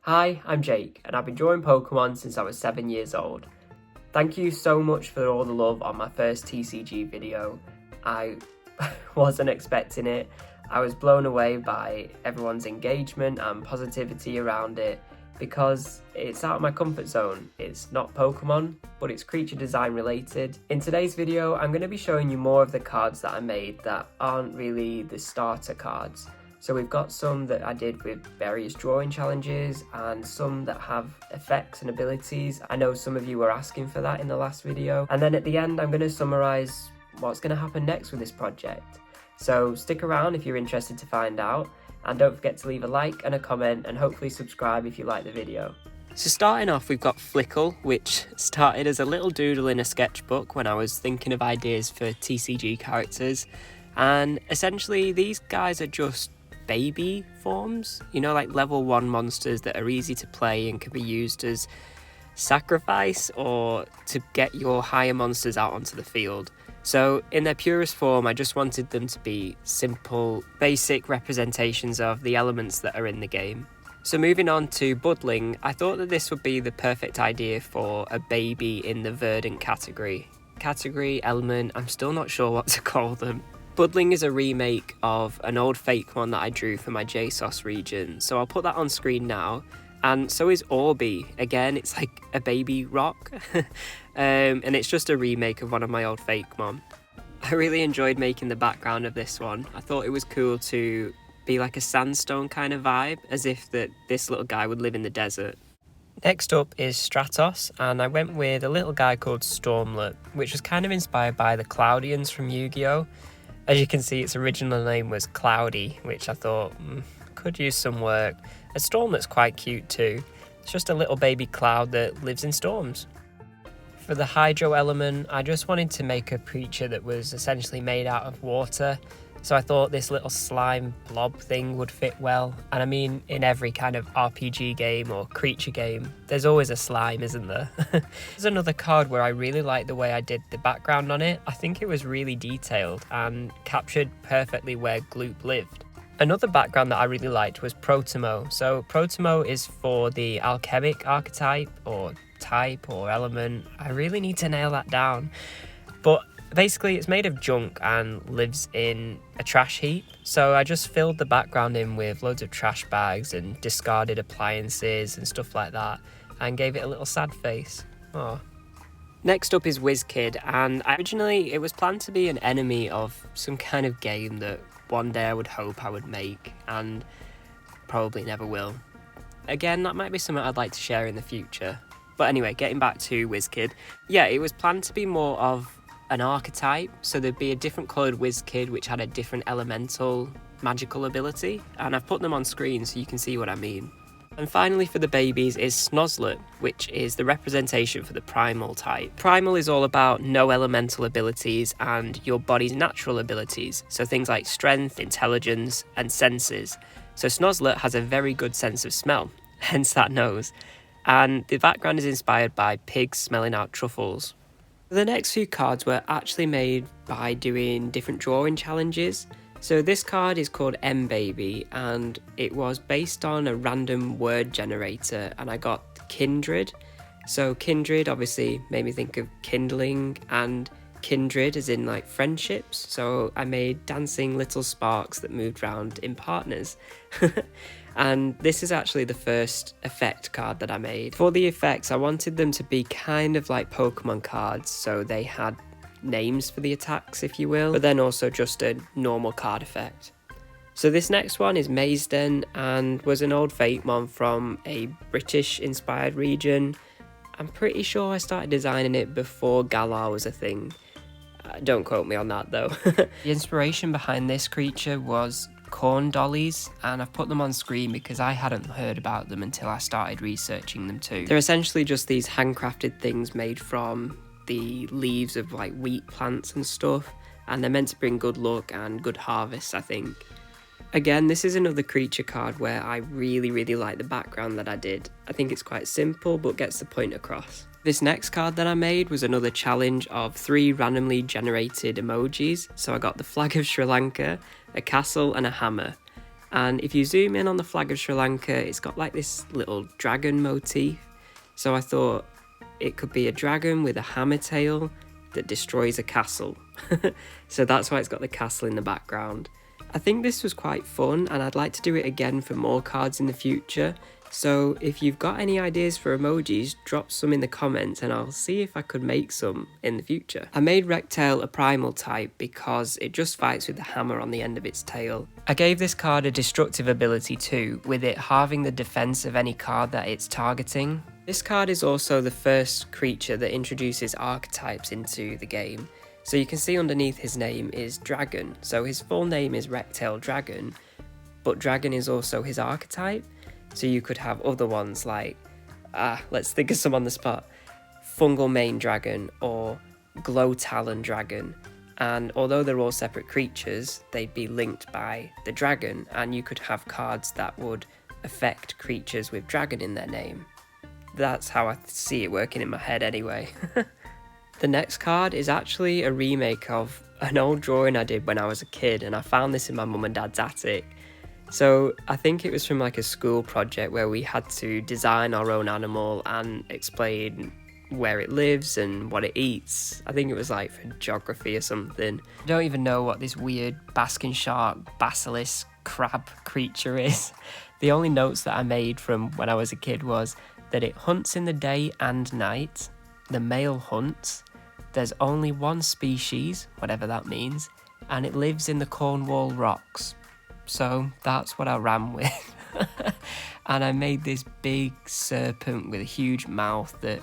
Hi, I'm Jake, and I've been drawing Pokemon since I was 7 years old. Thank you so much for all the love on my first TCG video. I wasn't expecting it. I was blown away by everyone's engagement and positivity around it because it's out of my comfort zone. It's not Pokemon, but it's creature design related. In today's video, I'm going to be showing you more of the cards that I made that aren't really the starter cards. So we've got some that I did with various drawing challenges and some that have effects and abilities. I know some of you were asking for that in the last video. And then at the end, I'm going to summarise what's going to happen next with this project. So stick around if you're interested to find out. And don't forget to leave a like and a comment and hopefully subscribe if you like the video. So starting off, we've got Flickle, which started as a little doodle in a sketchbook when I was thinking of ideas for TCG characters. And essentially, these guys are just baby forms, you know, like level 1 monsters that are easy to play and can be used as sacrifice or to get your higher monsters out onto the field. So in their purest form, I just wanted them to be simple, basic representations of the elements that are in the game. So moving on to Budling, I thought that this would be the perfect idea for a baby in the verdant category. Category, element, I'm still not sure what to call them. Budling is a remake of an old fake one that I drew for my JSOS region, so I'll put that on screen now. And so is Orby. Again, it's like a baby rock, and it's just a remake of one of my old fake mon. I really enjoyed making the background of this one. I thought it was cool to be like a sandstone kind of vibe, as if that this little guy would live in the desert. Next up is Stratos, and I went with a little guy called Stormlet, which was kind of inspired by the Cloudians from Yu-Gi-Oh! As you can see, its original name was Cloudy, which I thought could use some work. A Stormlet's quite cute too. It's just a little baby cloud that lives in storms. For the hydro element, I just wanted to make a creature that was essentially made out of water. So I thought this little slime blob thing would fit well. And I mean, in every kind of RPG game or creature game, there's always a slime, isn't there? There's another card where I really liked the way I did the background on it. I think it was really detailed and captured perfectly where Gloop lived. Another background that I really liked was Protimo. So Protimo is for the alchemic archetype or type or element. I really need to nail that down. But basically, it's made of junk and lives in a trash heap. So I just filled the background in with loads of trash bags and discarded appliances and stuff like that and gave it a little sad face. Aww. Next up is WizKid, and originally it was planned to be an enemy of some kind of game that one day I would hope I would make and probably never will. Again, that might be something I'd like to share in the future. But anyway, getting back to WizKid. Yeah, it was planned to be more of an archetype, so there'd be a different coloured WizKid which had a different elemental magical ability, and I've put them on screen so you can see what I mean. And finally for the babies is Snozzlet, which is the representation for the primal type. Primal is all about no elemental abilities and your body's natural abilities, so things like strength, intelligence and senses. So Snozzlet has a very good sense of smell, hence that nose, and the background is inspired by pigs smelling out truffles. The next few cards were actually made by doing different drawing challenges. So this card is called M-Baby and it was based on a random word generator and I got Kindred. So Kindred obviously made me think of kindling and kindred as in like friendships. So I made dancing little sparks that moved around in partners. And this is actually the first effect card that I made. For the effects, I wanted them to be kind of like Pokemon cards, so they had names for the attacks, if you will, but then also just a normal card effect. So this next one is Mazeden and was an old Fatemon from a British-inspired region. I'm pretty sure I started designing it before Galar was a thing. Don't quote me on that though. The inspiration behind this creature was corn dollies, and I've put them on screen because I hadn't heard about them until I started researching them too. They're essentially just these handcrafted things made from the leaves of like wheat plants and stuff, and they're meant to bring good luck and good harvests, I think. Again, this is another creature card where I really like the background that I did. I think it's quite simple but gets the point across. This next card that I made was another challenge of 3 randomly generated emojis. So I got the flag of Sri Lanka, a castle and a hammer. And if you zoom in on the flag of Sri Lanka, it's got like this little dragon motif. So I thought it could be a dragon with a hammer tail that destroys a castle. So that's why it's got the castle in the background. I think this was quite fun, and I'd like to do it again for more cards in the future. So if you've got any ideas for emojis, drop some in the comments and I'll see if I could make some in the future. I made Rectail a primal type because it just fights with the hammer on the end of its tail. I gave this card a destructive ability too, with it halving the defense of any card that it's targeting. This card is also the first creature that introduces archetypes into the game. So you can see underneath his name is Dragon, so his full name is Rectail Dragon, but Dragon is also his archetype. So you could have other ones like, let's think of some on the spot, Fungal Mane Dragon or Glow Talon Dragon. And although they're all separate creatures, they'd be linked by the dragon, and you could have cards that would affect creatures with dragon in their name. That's how I see it working in my head anyway. The next card is actually a remake of an old drawing I did when I was a kid, and I found this in my mum and dad's attic. So I think it was from like a school project where we had to design our own animal and explain where it lives and what it eats. I think it was like for geography or something. I don't even know what this weird basking shark, basilisk, crab creature is. The only notes that I made from when I was a kid was that it hunts in the day and night, the male hunts, there's only one species, whatever that means, and it lives in the Cornwall rocks. So that's what I ran with. And I made this big serpent with a huge mouth that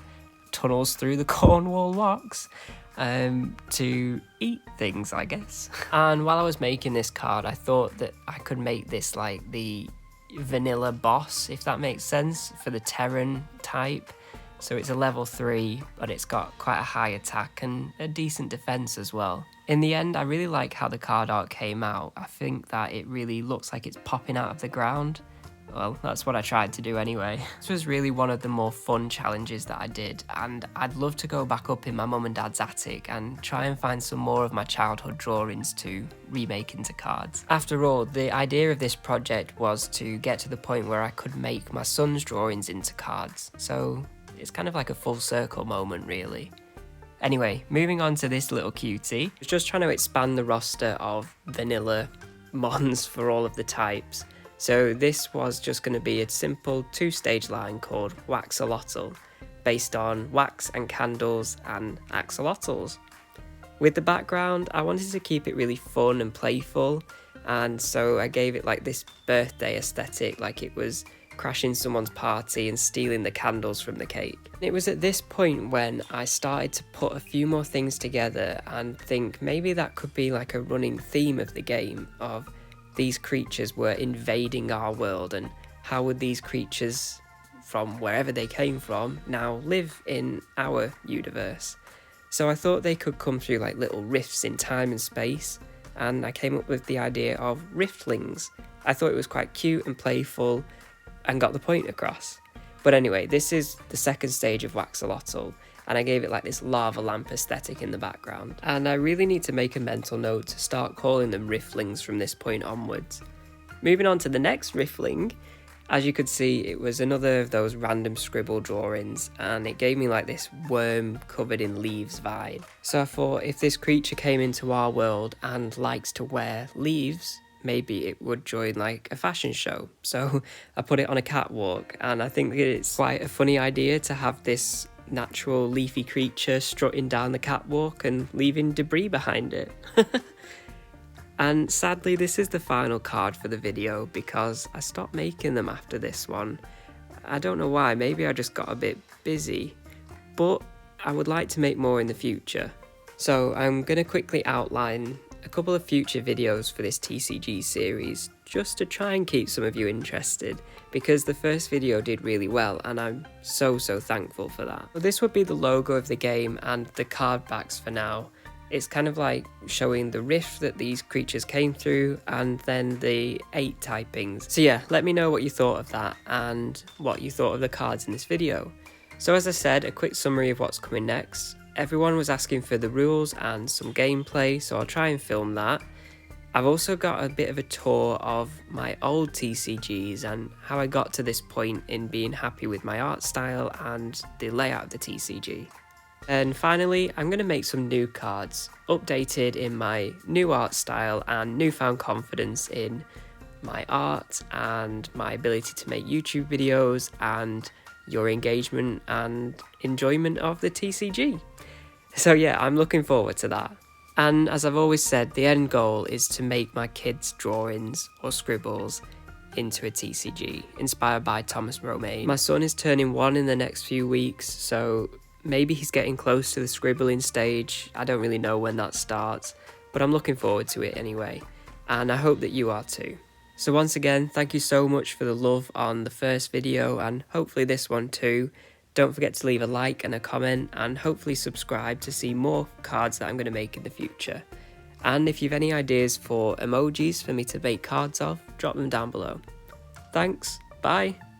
tunnels through the Cornwall rocks to eat things, I guess. And while I was making this card, I thought that I could make this like the vanilla boss, if that makes sense, for the Terran type. So it's a level 3, but it's got quite a high attack and a decent defense as well. In the end, I really like how the card art came out. I think that it really looks like it's popping out of the ground. Well, that's what I tried to do anyway. This was really one of the more fun challenges that I did, and I'd love to go back up in my mum and dad's attic and try and find some more of my childhood drawings to remake into cards. After all, the idea of this project was to get to the point where I could make my son's drawings into cards, so it's kind of like a full circle moment really. Anyway, moving on to this little cutie. I was just trying to expand the roster of vanilla mons for all of the types. So this was just going to be a simple 2-stage line called Waxolotl, based on wax and candles and axolotls. With the background, I wanted to keep it really fun and playful, and so I gave it like this birthday aesthetic, like it was crashing someone's party and stealing the candles from the cake. It was at this point when I started to put a few more things together and think maybe that could be like a running theme of the game, of these creatures were invading our world, and how would these creatures from wherever they came from now live in our universe. So I thought they could come through like little rifts in time and space, and I came up with the idea of Riftlings. I thought it was quite cute and playful and got the point across. But anyway, this is the second stage of Waxolotl, and I gave it like this lava lamp aesthetic in the background. And I really need to make a mental note to start calling them Riftlings from this point onwards. Moving on to the next Riftling, as you could see, it was another of those random scribble drawings, and it gave me like this worm covered in leaves vibe. So I thought if this creature came into our world and likes to wear leaves, maybe it would join like a fashion show. So I put it on a catwalk, and I think it's quite a funny idea to have this natural leafy creature strutting down the catwalk and leaving debris behind it. And sadly, this is the final card for the video because I stopped making them after this one. I don't know why, maybe I just got a bit busy, but I would like to make more in the future. So I'm going to quickly outline a couple of future videos for this TCG series, just to try and keep some of you interested, because the first video did really well and I'm so thankful for that. Well, this would be the logo of the game and the card backs for now. It's kind of like showing the rift that these creatures came through and then the 8 typings. So yeah, let me know what you thought of that and what you thought of the cards in this video. So as I said, a quick summary of what's coming next. Everyone was asking for the rules and some gameplay, so I'll try and film that. I've also got a bit of a tour of my old TCGs and how I got to this point in being happy with my art style and the layout of the TCG. And finally, I'm going to make some new cards, updated in my new art style and newfound confidence in my art and my ability to make YouTube videos and your engagement and enjoyment of the TCG. So yeah, I'm looking forward to that. And as I've always said, the end goal is to make my kids' drawings or scribbles into a TCG, inspired by Thomas Romaine. My son is turning 1 in the next few weeks, so maybe he's getting close to the scribbling stage. I don't really know when that starts, but I'm looking forward to it anyway, and I hope that you are too. So once again, thank you so much for the love on the first video, and hopefully this one too. Don't forget to leave a like and a comment, and hopefully subscribe to see more cards that I'm going to make in the future. And if you've any ideas for emojis for me to make cards of, drop them down below. Thanks, bye!